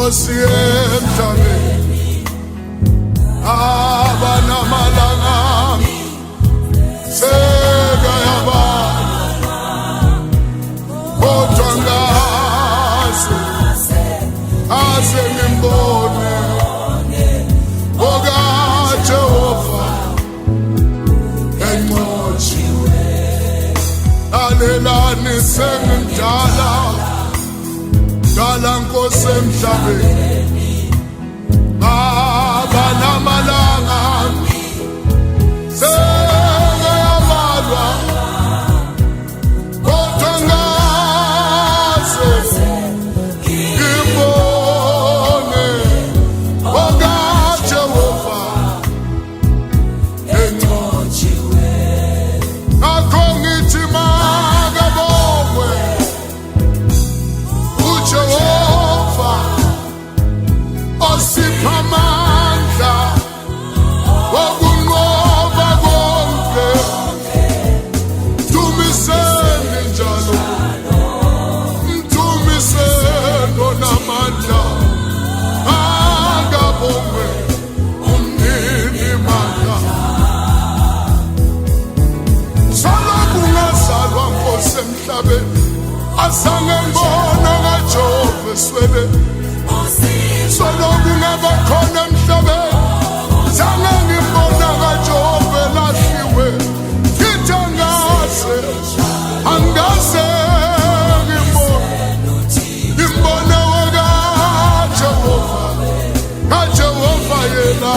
Nkosi emhlabeni abanamalanga sekayaba kodwa ngase ngimbone okaJehova enqotshiwe alelani sengimdala dala Nkosi emhlabeni abanamalanga sekayabalwa kodwa ngase ngimbone okaJehova enqotshiwe akho ngithi makabongwe uJehova osipha amandla wokunqoba konke dumiseni njalo mdumiseni onamandla akabongwe umnini mandla sala kungazalwa Nkosi emhlabeni azange ngibona kaJehova eswele solo kungabakhona emhlabeni zange ngibona kaJehova elahliwe kithi angase ngimbone kaJehova yena